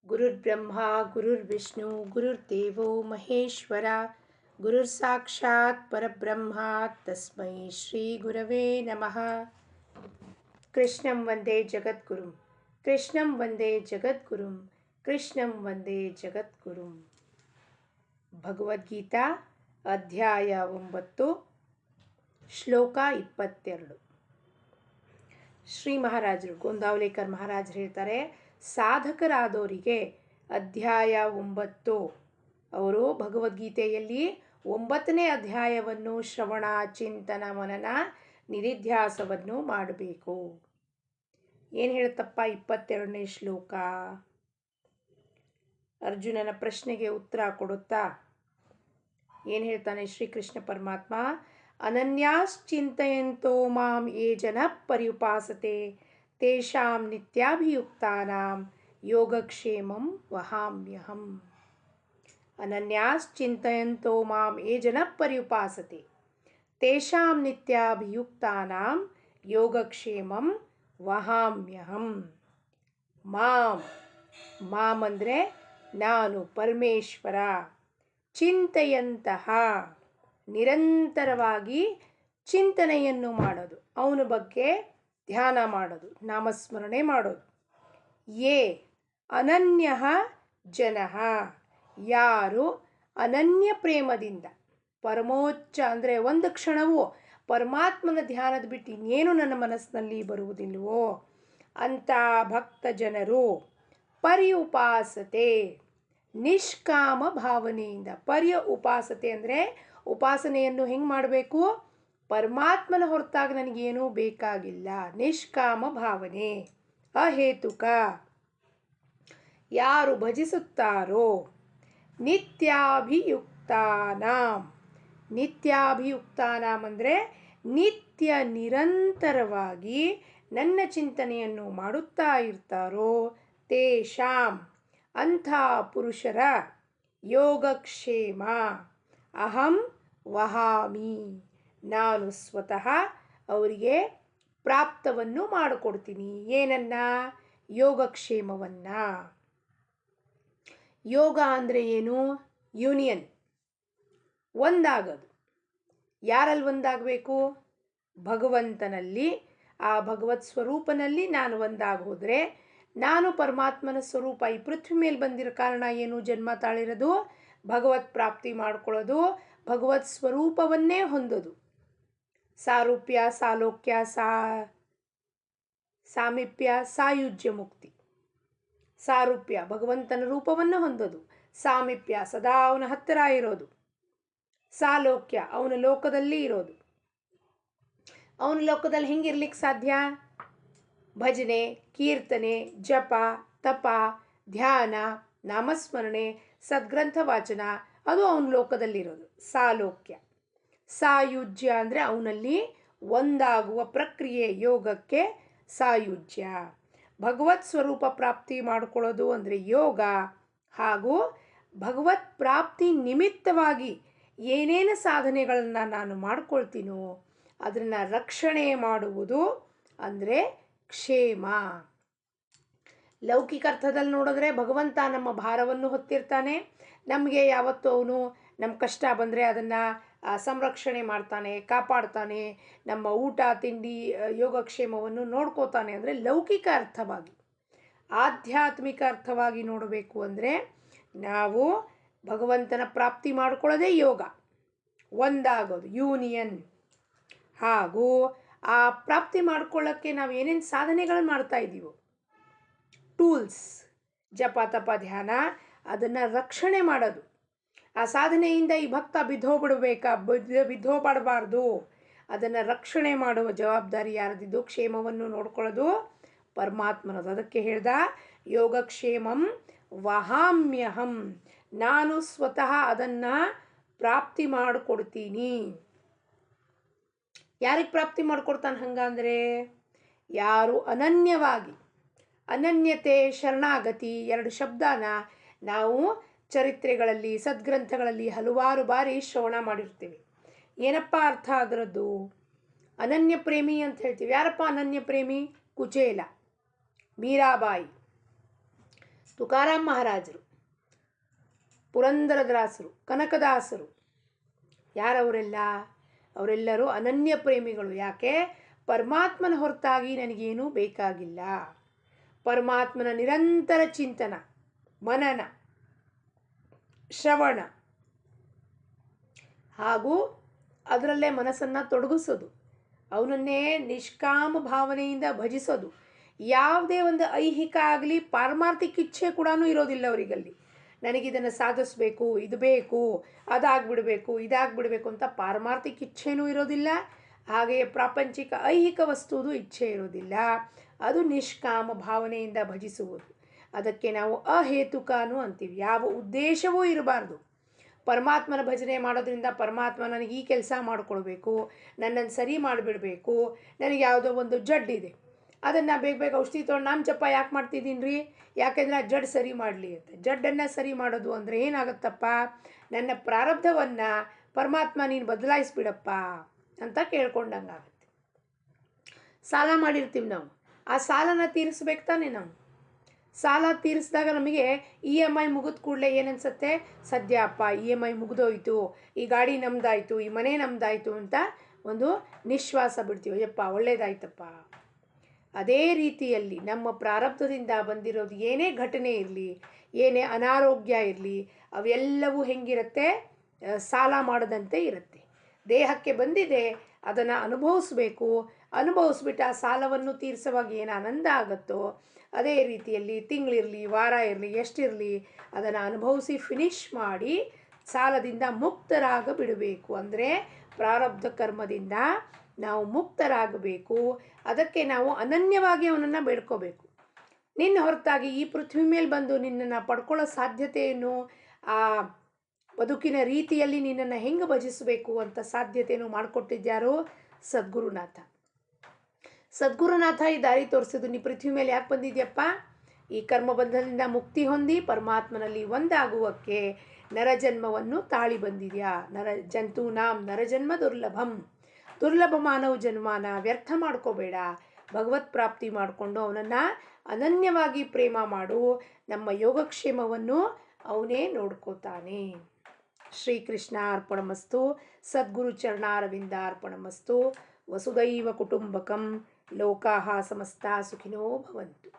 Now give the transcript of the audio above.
ಗುರುರ್ಬ್ರಹ್ಮ ಗುರುರ್ವಿಷ್ಣು ಗುರುರ್ದೇವೋ ಮಹೇಶ್ವರ ಗುರುರ್ಸಾಕ್ಷಾತ್ ಪರಬ್ರಹ್ಮ ತಸ್ಮೈ ಶ್ರೀ ಗುರವೇ ನಮಃ. ಕೃಷ್ಣಂ ವಂದೇ ಜಗದ್ಗುರುಂ ಕೃಷ್ಣಂ ವಂದೇ ಜಗದ್ಗುರುಂ ಕೃಷ್ಣಂ ವಂದೇ ಜಗದ್ಗುರುಂ. ಭಗವದ್ಗೀತಾ ಅಧ್ಯಾಯ 9 ಶ್ಲೋಕ 22. ಶ್ರೀ ಮಹಾರಾಜರು ಗೋಂದಾವಲೇಕರ್ ಮಹಾರಾಜರು ಹೇಳ್ತಾರೆ, ಸಾಧಕರಾದವರಿಗೆ ಅಧ್ಯಾಯ 9 ಅವರು ಭಗವದ್ಗೀತೆಯಲ್ಲಿ 9ನೇ ಅಧ್ಯಾಯವನ್ನು ಶ್ರವಣ ಚಿಂತನ ಮನನ ನಿಧಿಧ್ಯಾಸವನ್ನು ಮಾಡಬೇಕು. ಏನು ಹೇಳುತ್ತಪ್ಪ 22ನೇ ಶ್ಲೋಕ? ಅರ್ಜುನನ ಪ್ರಶ್ನೆಗೆ ಉತ್ತರ ಕೊಡುತ್ತಾ ಏನು ಹೇಳ್ತಾನೆ ಶ್ರೀಕೃಷ್ಣ ಪರಮಾತ್ಮ? ಅನನ್ಯಾಶ್ಚಿಂತಯಂತೋ ಮಾಂ ಯೇ ಜನಃ ಪರ್ಯುಪಾಸತೆ ತೇಷಾಂ ನಿತ್ಯಾಭಿಯುಕ್ತಾನಾಂ ಯೋಗಕ್ಷೇಮಂ ವಹಾಮ್ಯಹಂ. ಅನನ್ಯಾಶ್ಚಿಂತಯಂತೋ ಮಾಂ ಯೇ ಜನಃ ಪರ್ಯುಪಾಸತೆ ತೇಷಾಂ ನಿತ್ಯಾಭಿಯುಕ್ತಾನಾಂ ಯೋಗಕ್ಷೇಮಂ ವಹಾಮ್ಯಹಂ. ಮಾಂ ಅಂದರೆ ನಾನು, ಪರಮೇಶ್ವರ. ಚಿಂತೆಯಂತಹ ನಿರಂತರವಾಗಿ ಚಿಂತನೆಯನ್ನು ಮಾಡೋದು, ಅವನ ಬಗ್ಗೆ ಧ್ಯಾನ ಮಾಡೋದು, ನಾಮಸ್ಮರಣೆ ಮಾಡೋದು. ಯೇ ಅನನ್ಯ ಜನಃ ಯಾರು ಅನನ್ಯ ಪ್ರೇಮದಿಂದ, ಪರಮೋಚ್ಚ ಅಂದರೆ ಒಂದು ಕ್ಷಣವೂ ಪರಮಾತ್ಮನ ಧ್ಯಾನದ ಬಿಟ್ಟು ಇನ್ನೇನು ನನ್ನ ಮನಸ್ಸಿನಲ್ಲಿ ಬರುವುದಿಲ್ವೋ ಅಂಥ ಭಕ್ತ ಜನರು ಪರ್ಯುಪಾಸತೆ ನಿಷ್ಕಾಮ ಭಾವನೆಯಿಂದ. ಉಪಾಸತೆ ಅಂದರೆ ಉಪಾಸನೆಯನ್ನು ಹೆಂಗೆ ಮಾಡಬೇಕು? ಪರಮಾತ್ಮನ ಹೊರತಾಗಿ ನನಗೇನೂ ಬೇಕಾಗಿಲ್ಲ, ನಿಷ್ಕಾಮ ಭಾವನೆ, ಅಹೇತುಕ. ಯಾರು ಭಜಿಸುತ್ತಾರೋ ನಿತ್ಯಾಭಿಯುಕ್ತಾನಾಂ. ನಿತ್ಯಾಭಿಯುಕ್ತಾನಾಂ ಅಂದರೆ ನಿತ್ಯ ನಿರಂತರವಾಗಿ ನನ್ನ ಚಿಂತನೆಯನ್ನು ಮಾಡುತ್ತಾ ಇರ್ತಾರೋ ತೇಷಾಂ ಅಂಥ ಪುರುಷರ ಯೋಗಕ್ಷೇಮ ಅಹಂ ವಹಾಮಿ ನಾನು ಸ್ವತಃ ಅವರಿಗೆ ಪ್ರಾಪ್ತವನ್ನು ಮಾಡಿಕೊಡ್ತೀನಿ. ಏನನ್ನ? ಯೋಗಕ್ಷೇಮವನ್ನ. ಯೋಗ ಅಂದರೆ ಏನು? ಯೂನಿಯನ್, ಒಂದಾಗೋದು. ಯಾರಲ್ಲಿ ಒಂದಾಗಬೇಕು? ಭಗವಂತನಲ್ಲಿ, ಆ ಭಗವತ್ ಸ್ವರೂಪನಲ್ಲಿ ನಾನು ಒಂದಾಗಿ ಹೋದರೆ, ನಾನು ಪರಮಾತ್ಮನ ಸ್ವರೂಪ ಈ ಪೃಥ್ವಿ ಮೇಲೆ ಬಂದಿರೋ ಕಾರಣ ಏನು? ಜನ್ಮ ತಾಳಿರೋದು ಭಗವತ್ ಪ್ರಾಪ್ತಿ ಮಾಡ್ಕೊಳ್ಳೋದು, ಭಗವತ್ ಸ್ವರೂಪವನ್ನೇ ಹೊಂದೋದು. ಸಾರೂಪ್ಯ, ಸಾಲೋಕ್ಯ, ಸಾಮೀಪ್ಯ, ಸಾಯುಜ್ಯ ಮುಕ್ತಿ. ಸಾರೂಪ್ಯ ಭಗವಂತನ ರೂಪವನ್ನು ಹೊಂದೋದು, ಸಾಮೀಪ್ಯ ಸದಾ ಅವನ ಹತ್ತಿರ ಇರೋದು, ಸಾಲೋಕ್ಯ ಅವನ ಲೋಕದಲ್ಲಿ ಇರೋದು. ಅವನ ಲೋಕದಲ್ಲಿ ಹೆಂಗಿರ್ಲಿಕ್ಕೆ ಸಾಧ್ಯ? ಭಜನೆ, ಕೀರ್ತನೆ, ಜಪ, ತಪ, ಧ್ಯಾನ, ನಾಮಸ್ಮರಣೆ, ಸದ್ಗ್ರಂಥ ವಾಚನ, ಅದು ಅವನ ಲೋಕದಲ್ಲಿರೋದು ಸಾಲೋಕ್ಯ. ಸಾಯುಜ್ಯ ಅಂದರೆ ಅವನಲ್ಲಿ ಒಂದಾಗುವ ಪ್ರಕ್ರಿಯೆ, ಯೋಗಕ್ಕೆ ಸಾಯುಜ್ಯ. ಭಗವತ್ ಸ್ವರೂಪ ಪ್ರಾಪ್ತಿ ಮಾಡಿಕೊಳ್ಳೋದು ಅಂದರೆ ಯೋಗ. ಹಾಗೂ ಭಗವತ್ ಪ್ರಾಪ್ತಿ ನಿಮಿತ್ತವಾಗಿ ಏನೇನು ಸಾಧನೆಗಳನ್ನು ನಾನು ಮಾಡ್ಕೊಳ್ತೀನೋ ಅದನ್ನು ರಕ್ಷಣೆ ಮಾಡುವುದು ಅಂದರೆ ಕ್ಷೇಮ. ಲೌಕಿಕ ಅರ್ಥದಲ್ಲಿ ನೋಡಿದ್ರೆ ಭಗವಂತ ನಮ್ಮ ಭಾರವನ್ನು ಹೊತ್ತಿರ್ತಾನೆ. ನಮಗೆ ಯಾವತ್ತೂ ಅವನು ನಮ್ಮ ಕಷ್ಟ ಬಂದರೆ ಅದನ್ನು ಸಂರಕ್ಷಣೆ ಮಾಡ್ತಾನೆ, ಕಾಪಾಡ್ತಾನೆ, ನಮ್ಮ ಊಟ ತಿಂಡಿ ಯೋಗಕ್ಷೇಮವನ್ನು ನೋಡ್ಕೋತಾನೆ. ಅಂದರೆ ಲೌಕಿಕ ಅರ್ಥವಾಗಿ. ಆಧ್ಯಾತ್ಮಿಕ ಅರ್ಥವಾಗಿ ನೋಡಬೇಕು ಅಂದರೆ ನಾವು ಭಗವಂತನ ಪ್ರಾಪ್ತಿ ಮಾಡ್ಕೊಳ್ಳೋದೇ ಯೋಗ, ಒಂದಾಗೋದು, ಯೂನಿಯನ್. ಹಾಗೂ ಆ ಪ್ರಾಪ್ತಿ ಮಾಡ್ಕೊಳ್ಳೋಕ್ಕೆ ನಾವು ಏನೇನು ಸಾಧನೆಗಳನ್ನು ಮಾಡ್ತಾ ಇದ್ದೀವೋ, ಟೂಲ್ಸ್, ಜಪ ತಪ ಧ್ಯಾನ, ಅದನ್ನು ರಕ್ಷಣೆ ಮಾಡೋದು. ಆ ಸಾಧನೆಯಿಂದ ಈ ಭಕ್ತ ಬಿದ್ದೋಗ್ಬಿಡಬಾರ್ದು, ಅದನ್ನು ರಕ್ಷಣೆ ಮಾಡುವ ಜವಾಬ್ದಾರಿ ಯಾರದಿದ್ದು? ಕ್ಷೇಮವನ್ನು ನೋಡ್ಕೊಳ್ಳೋದು ಪರಮಾತ್ಮನದು. ಅದಕ್ಕೆ ಹೇಳ್ದ ಯೋಗಕ್ಷೇಮಂ ವಹಾಮ್ಯಹಂ, ನಾನು ಸ್ವತಃ ಅದನ್ನು ಪ್ರಾಪ್ತಿ ಮಾಡಿಕೊಡ್ತೀನಿ. ಯಾರಿಗೆ ಪ್ರಾಪ್ತಿ ಮಾಡಿಕೊಡ್ತಾನೆ ಹಂಗಂದರೆ? ಯಾರು ಅನನ್ಯವಾಗಿ, ಅನನ್ಯತೆ ಶರಣಾಗತಿ 2 ಶಬ್ದನ ನಾವು ಚರಿತ್ರೆಗಳಲ್ಲಿ ಸದ್ಗ್ರಂಥಗಳಲ್ಲಿ ಹಲವಾರು ಬಾರಿ ಶ್ರವಣ ಮಾಡಿರ್ತೀವಿ. ಏನಪ್ಪ ಅರ್ಥ ಅದರದ್ದು? ಅನನ್ಯ ಪ್ರೇಮಿ ಅಂತ ಹೇಳ್ತೀವಿ. ಯಾರಪ್ಪ ಅನನ್ಯ ಪ್ರೇಮಿ? ಕುಚೇಲ, ಮೀರಾಬಾಯಿ. ತುಕಾರಾಮ್ ಮಹಾರಾಜರು, ಪುರಂದರದಾಸರು, ಕನಕದಾಸರು, ಯಾರವರೆಲ್ಲ? ಅವರೆಲ್ಲರೂ ಅನನ್ಯ ಪ್ರೇಮಿಗಳು. ಯಾಕೆ? ಪರಮಾತ್ಮನ ಹೊರತಾಗಿ ನನಗೇನೂ ಬೇಕಾಗಿಲ್ಲ. ಪರಮಾತ್ಮನ ನಿರಂತರ ಚಿಂತನ, ಮನನ, ಶ್ರವಣ ಹಾಗೂ ಅದರಲ್ಲೇ ಮನಸ್ಸನ್ನು ತೊಡಗಿಸೋದು, ಅವನನ್ನೇ ನಿಷ್ಕಾಮ ಭಾವನೆಯಿಂದ ಭಜಿಸೋದು. ಯಾವುದೇ ಒಂದು ಐಹಿಕ ಆಗಲಿ ಪಾರಮಾರ್ಥಿಕ ಇಚ್ಛೆ ಕೂಡ ಇರೋದಿಲ್ಲ ಅವರಿಗಲ್ಲಿ. ನನಗಿದನ್ನು ಸಾಧಿಸಬೇಕು, ಇದು ಬೇಕು, ಅದಾಗ್ಬಿಡಬೇಕು, ಇದಾಗ್ಬಿಡಬೇಕು ಅಂತ ಪಾರಮಾರ್ಥಿಕ ಇಚ್ಛೆನೂ ಇರೋದಿಲ್ಲ. ಹಾಗೆಯೇ ಪ್ರಾಪಂಚಿಕ ಐಹಿಕ ವಸ್ತುವುದು ಇಚ್ಛೆ ಇರೋದಿಲ್ಲ. ಅದು ನಿಷ್ಕಾಮ ಭಾವನೆಯಿಂದ ಭಜಿಸುವುದು. ಅದಕ್ಕೆ ನಾವು ಅಹೇತುಕನೂ ಅಂತೀವಿ. ಯಾವ ಉದ್ದೇಶವೂ ಇರಬಾರ್ದು. ಪರಮಾತ್ಮನ ಭಜನೆ ಮಾಡೋದ್ರಿಂದ ಪರಮಾತ್ಮ ನನಗೆ ಈ ಕೆಲಸ ಮಾಡಿಕೊಡ್ಬೇಕು, ನನ್ನನ್ನು ಸರಿ ಮಾಡಿಬಿಡಬೇಕು, ನನಗೆ ಯಾವುದೋ ಒಂದು ಜಡ್ಡಿದೆ, ಅದನ್ನು ಬೇಗ ಔಷಧಿ ತೊಗೊಂಡು ನಾಮ ಜಪ ಯಾಕೆ ಮಾಡ್ತಿದ್ದೀನಿ ರೀ? ಯಾಕೆಂದರೆ ಆ ಜಡ್ ಸರಿ ಮಾಡಲಿ ಅಂತ. ಜಡ್ಡನ್ನು ಸರಿ ಮಾಡೋದು ಅಂದರೆ ಏನಾಗುತ್ತಪ್ಪ? ನನ್ನ ಪ್ರಾರಬ್ಧವನ್ನು ಪರಮಾತ್ಮ ನೀನು ಬದಲಾಯಿಸ್ಬಿಡಪ್ಪ ಅಂತ ಕೇಳ್ಕೊಂಡಂಗಾಗುತ್ತೆ. ಸಾಲ ಮಾಡಿರ್ತೀವಿ ನಾವು, ಆ ಸಾಲನ ತೀರಿಸ್ಬೇಕು ತಾನೆ ನಾವು. ಸಾಲ ತೀರಿಸಿದಾಗ ನಮಗೆ EMI ಮುಗಿದ ಕೂಡಲೇ ಏನನ್ಸುತ್ತೆ? ಸದ್ಯ ಅಪ್ಪ EMI ಮುಗಿದೋಯ್ತು, ಈ ಗಾಡಿ ನಮ್ದಾಯಿತು, ಈ ಮನೆ ನಮ್ದಾಯಿತು ಅಂತ ಒಂದು ನಿಶ್ವಾಸ ಬಿಡ್ತೀವಿ. ಯಪ್ಪ ಒಳ್ಳೇದಾಯ್ತಪ್ಪ. ಅದೇ ರೀತಿಯಲ್ಲಿ ನಮ್ಮ ಪ್ರಾರಬ್ಧದಿಂದ ಬಂದಿರೋದು ಏನೇ ಘಟನೆ ಇರಲಿ, ಏನೇ ಅನಾರೋಗ್ಯ ಇರಲಿ, ಅವೆಲ್ಲವೂ ಹೆಂಗಿರುತ್ತೆ? ಸಾಲ ಮಾಡದಂತೆ ಇರುತ್ತೆ. ದೇಹಕ್ಕೆ ಬಂದಿದೆ, ಅದನ್ನು ಅನುಭವಿಸ್ಬೇಕು. ಅನುಭವಿಸ್ಬಿಟ್ಟು ಆ ಸಾಲವನ್ನು ತೀರಿಸುವಾಗ ಏನು ಆನಂದ ಆಗುತ್ತೋ ಅದೇ ರೀತಿಯಲ್ಲಿ ತಿಂಗಳಿರಲಿ, ವಾರ ಇರಲಿ, ಎಷ್ಟಿರಲಿ ಅದನ್ನು ಅನುಭವಿಸಿ ಫಿನಿಷ್ ಮಾಡಿ ಸಾಲದಿಂದ ಮುಕ್ತರಾಗಬಿಡಬೇಕು. ಅಂದರೆ ಪ್ರಾರಬ್ಧ ಕರ್ಮದಿಂದ ನಾವು ಮುಕ್ತರಾಗಬೇಕು. ಅದಕ್ಕೆ ನಾವು ಅನನ್ಯವಾಗಿ ಅವನನ್ನು ಬೇಡ್ಕೋಬೇಕು. ನಿನ್ನ ಹೊರತಾಗಿ ಈ ಪೃಥ್ವಿ ಮೇಲೆ ಬಂದು ನಿನ್ನನ್ನು ಪಡ್ಕೊಳ್ಳೋ ಸಾಧ್ಯತೆಯನ್ನು, ಆ ಬದುಕಿನ ರೀತಿಯಲ್ಲಿ ನಿನ್ನನ್ನು ಹೆಂಗೆ ಭಜಿಸಬೇಕು ಅಂತ ಸಾಧ್ಯತೆಯನ್ನು ಮಾಡಿಕೊಟ್ಟಿದ್ಯಾರು? ಸದ್ಗುರುನಾಥ. ಸದ್ಗುರುನಾಥ ಈ ದಾರಿ ತೋರಿಸಿದ್ದು. ನೀ ಪೃಥ್ವಿ ಮೇಲೆ ಯಾಕೆ ಬಂದಿದ್ಯಪ್ಪ? ಈ ಕರ್ಮಬಂಧದಿಂದ ಮುಕ್ತಿ ಹೊಂದಿ ಪರಮಾತ್ಮನಲ್ಲಿ ಒಂದಾಗುವಕ್ಕೆ ನರಜನ್ಮವನ್ನು ತಾಳಿ ಬಂದಿದ್ಯಾ. ನರಜನ್ಮ ದುರ್ಲಭಂ. ದುರ್ಲಭ ಮಾನವ ಜನ್ಮಾನ ವ್ಯರ್ಥ ಮಾಡ್ಕೋಬೇಡ. ಭಗವತ್ ಪ್ರಾಪ್ತಿ ಮಾಡಿಕೊಂಡು ಅವನನ್ನು ಅನನ್ಯವಾಗಿ ಪ್ರೇಮ ಮಾಡು. ನಮ್ಮ ಯೋಗಕ್ಷೇಮವನ್ನು ಅವನೇ ನೋಡ್ಕೋತಾನೆ. ಶ್ರೀಕೃಷ್ಣ ಅರ್ಪಣಮಸ್ತು. ಸದ್ಗುರು ಚರಣಾರವಿಂದ ಅರ್ಪಣಮಸ್ತು. ವಸುದೈವ ಕುಟುಂಬಕಂ. ಲೋಕಾಃ ಸಮಸ್ತಾ ಸುಖಿನೋ ಭವಂತು.